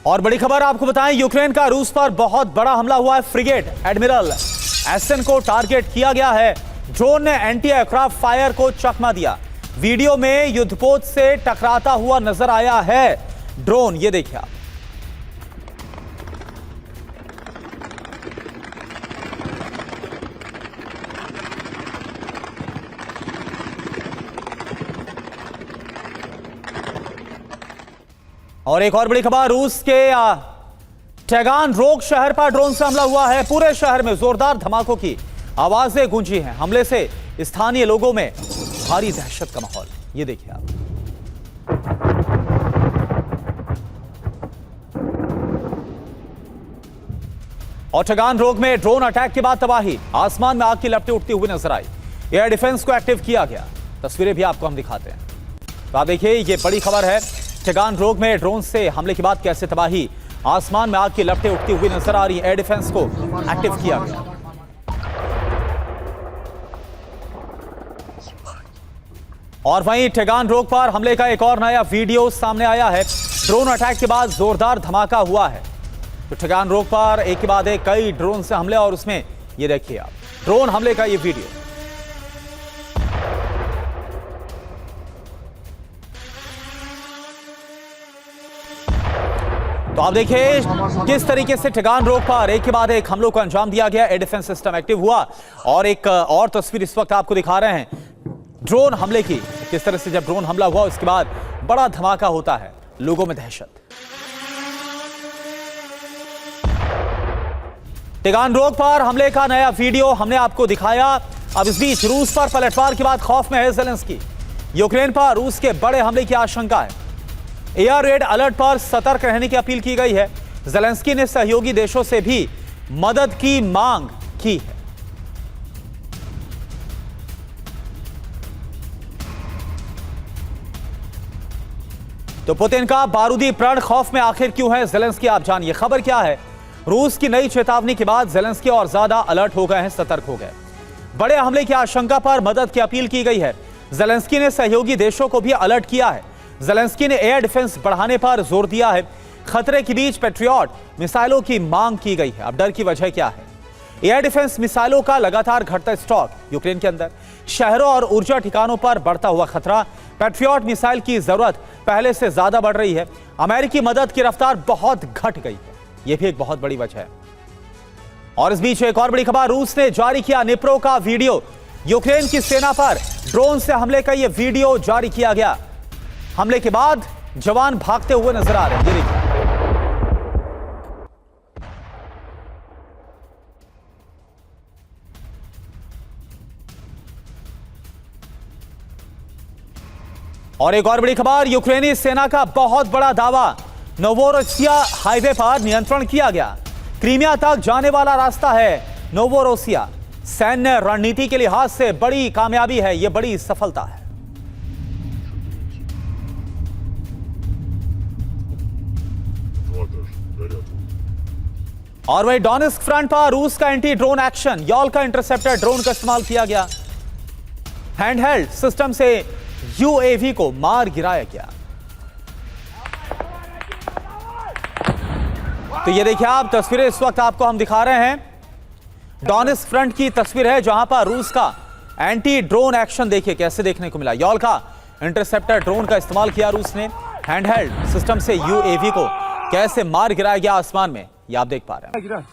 और बड़ी खबर आपको बताएं, यूक्रेन का रूस पर बहुत बड़ा हमला हुआ है। फ्रिगेट एडमिरल एसन को टारगेट किया गया है। ड्रोन ने एंटी एयरक्राफ्ट फायर को चकमा दिया। वीडियो में युद्धपोत से टकराता हुआ नजर आया है ड्रोन, ये देखिए आप। और एक और बड़ी खबर, रूस के टैगानरोग शहर पर ड्रोन से हमला हुआ है। पूरे शहर में जोरदार धमाकों की आवाजें गूंजी हैं। हमले से स्थानीय लोगों में भारी दहशत का माहौल, ये देखिए आप। और टैगानरोग में ड्रोन अटैक के बाद तबाही, आसमान में आग की लपटें उठती हुई नजर आई। एयर डिफेंस को एक्टिव किया गया। तस्वीरें भी आपको हम दिखाते हैं। तो आप देखिए, ये बड़ी खबर है। टैगानरोग में ड्रोन से हमले के बाद कैसे तबाही, आसमान में आग की लपटें उठती हुई नजर आ रही है। एयर डिफेंस को एक्टिव किया गया। और वहीं टैगानरोग पर हमले का एक और नया वीडियो सामने आया है। ड्रोन अटैक के बाद जोरदार धमाका हुआ है। तो टैगानरोग पर एक के बाद एक कई ड्रोन से हमले, और उसमें ये देखिए आप ड्रोन हमले का ये वीडियो। तो आप देखिए किस तरीके से टैगानरोग पर एक के बाद एक हमलों को अंजाम दिया गया। एयर डिफेंस सिस्टम एक्टिव हुआ। और एक और तस्वीर इस वक्त आपको दिखा रहे हैं ड्रोन हमले की। किस तरह से जब ड्रोन हमला हुआ उसके बाद बड़ा धमाका होता है, लोगों में दहशत। टैगानरोग पर हमले का नया वीडियो हमने आपको दिखाया। अब इस बीच रूस पर पलटवार के बाद खौफ में है ज़ेलेंस्की। यूक्रेन पर रूस के बड़े हमले की आशंका है। एयर रेड अलर्ट पर सतर्क रहने की अपील की गई है। ज़ेलेंस्की ने सहयोगी देशों से भी मदद की मांग की है। तो पुतिन का बारूदी प्रण खौफ में आखिर क्यों है ज़ेलेंस्की, आप जानिए खबर क्या है। रूस की नई चेतावनी के बाद ज़ेलेंस्की और ज्यादा अलर्ट हो गए हैं, सतर्क हो गए। बड़े हमले की आशंका पर मदद की अपील की गई है। ज़ेलेंस्की ने सहयोगी देशों को भी अलर्ट किया है। ज़ेलेंस्की ने एयर डिफेंस बढ़ाने पर जोर दिया है। खतरे के बीच पैट्रियट मिसाइलों की मांग की गई है। अब डर की वजह क्या है? एयर डिफेंस मिसाइलों का लगातार घटता स्टॉक यूक्रेन के अंदर, शहरों और ऊर्जा ठिकानों पर बढ़ता हुआ खतरा, पैट्रियट मिसाइल की जरूरत पहले से ज्यादा बढ़ रही है। अमेरिकी मदद की रफ्तार बहुत घट गई है, यह भी एक बहुत बड़ी वजह है। और इस बीच एक और बड़ी खबर, रूस ने जारी किया निप्रो का वीडियो। यूक्रेन की सेना पर ड्रोन से हमले का यह वीडियो जारी किया गया। हमले के बाद जवान भागते हुए नजर आ रहे हैं, ये देखिए। और एक और बड़ी खबर, यूक्रेनी सेना का बहुत बड़ा दावा, नोवोरोसिया हाईवे पर नियंत्रण किया गया। क्रीमिया तक जाने वाला रास्ता है नोवोरोसिया। सैन्य रणनीति के लिहाज से बड़ी कामयाबी है, यह बड़ी सफलता है। और वही डोनेस्क फ्रंट पर रूस का एंटी ड्रोन एक्शन, यॉल का इंटरसेप्टर ड्रोन का इस्तेमाल किया गया। हैंडहेल्ड सिस्टम से यूएवी को मार गिराया गया। तो ये देखिए आप तस्वीरें इस वक्त आपको हम दिखा रहे हैं। डोनेस्क फ्रंट की तस्वीर है जहां पर रूस का एंटी ड्रोन एक्शन देखिए कैसे देखने को मिला। यॉल का इंटरसेप्टर ड्रोन का इस्तेमाल किया रूस ने। हैंडहेल्ड सिस्टम से यूएवी को कैसे मार गिराया गया आसमान में, ये आप देख पा रहे हैं।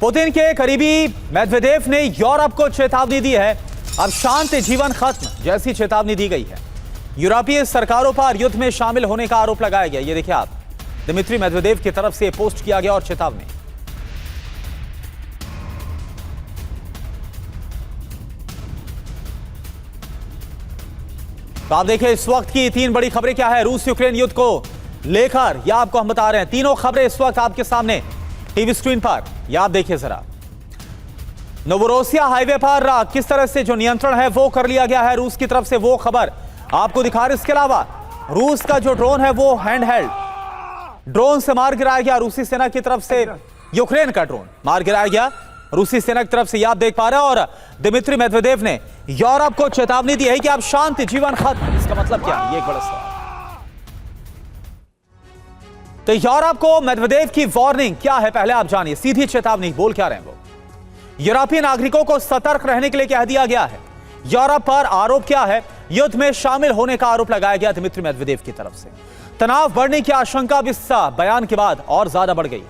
पुतिन के करीबी मेदवेदेव ने यूरोप को चेतावनी दी है। अब शांत जीवन खत्म जैसी चेतावनी दी गई है। यूरोपीय सरकारों पर युद्ध में शामिल होने का आरोप लगाया गया। ये देखिए आप, दिमित्री मेदवेदेव की तरफ से पोस्ट किया गया और चेतावनी। तो आप देखिए इस वक्त की तीन बड़ी खबरें क्या है रूस यूक्रेन युद्ध को लेकर, यह आपको हम बता रहे हैं। तीनों खबरें इस वक्त आपके सामने टीवी स्क्रीन पर, यह आप देखिए जरा। नोवोरोसिया हाईवे पर किस तरह से जो नियंत्रण है वो कर लिया गया है रूस की तरफ से, वो खबर आपको दिखा रहे। इसके अलावा रूस का जो ड्रोन है वो हैंडहेल्ड ड्रोन से मार गिराया गया। रूसी सेना की तरफ से यूक्रेन का ड्रोन मार गिराया गया। रूसी सेना की तरफ से यह आप देख पा रहे हैं। और दिमित्री मेदवेदेव ने यूरोप को चेतावनी दी है कि आप शांति जीवन खत्म। इसका मतलब क्या है? ये एक बड़ा सवाल। तो यूरोप को मेदवेदेव की वार्निंग क्या है, पहले आप जानिए। सीधी चेतावनी, बोल क्या रहे हैं वो। यूरोपीय नागरिकों को सतर्क रहने के लिए कह दिया गया है। यूरोप पर आरोप क्या है? युद्ध में शामिल होने का आरोप लगाया गया दिमित्री मेदवेदेव की तरफ से। तनाव बढ़ने की आशंका अब इस बयान के बाद और ज्यादा बढ़ गई।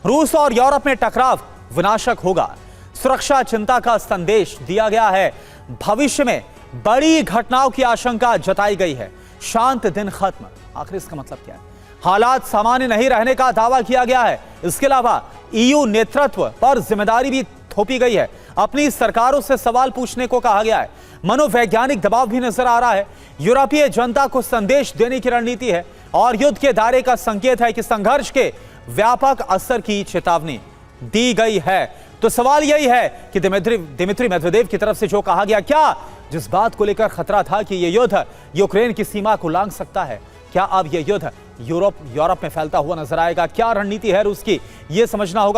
रूस और यूरोप में टकराव विनाशक होगा, सुरक्षा चिंता का संदेश दिया गया है। भविष्य में बड़ी घटनाओं की आशंका जताई गई है। शांत दिन खत्म, आखिर इसका मतलब क्या है? हालात सामान्य नहीं रहने का दावा किया गया है। इसके अलावा ईयू नेतृत्व पर जिम्मेदारी भी थोपी गई है। अपनी सरकारों से सवाल पूछने को कहा गया है। मनोवैज्ञानिक दबाव भी नजर आ रहा है। यूरोपीय जनता को संदेश देने की रणनीति है और युद्ध के दायरे का संकेत है कि संघर्ष के व्यापक असर की चेतावनी दी गई है। तो सवाल यही है कि दिमित्री मेदवेदेव की तरफ से जो कहा गया, क्या जिस बात को लेकर खतरा था कि यह युद्ध यूक्रेन की सीमा को लांघ सकता है, क्या अब यह युद्ध यूरोप में फैलता हुआ नजर आएगा? क्या रणनीति है रूस की, यह समझना होगा।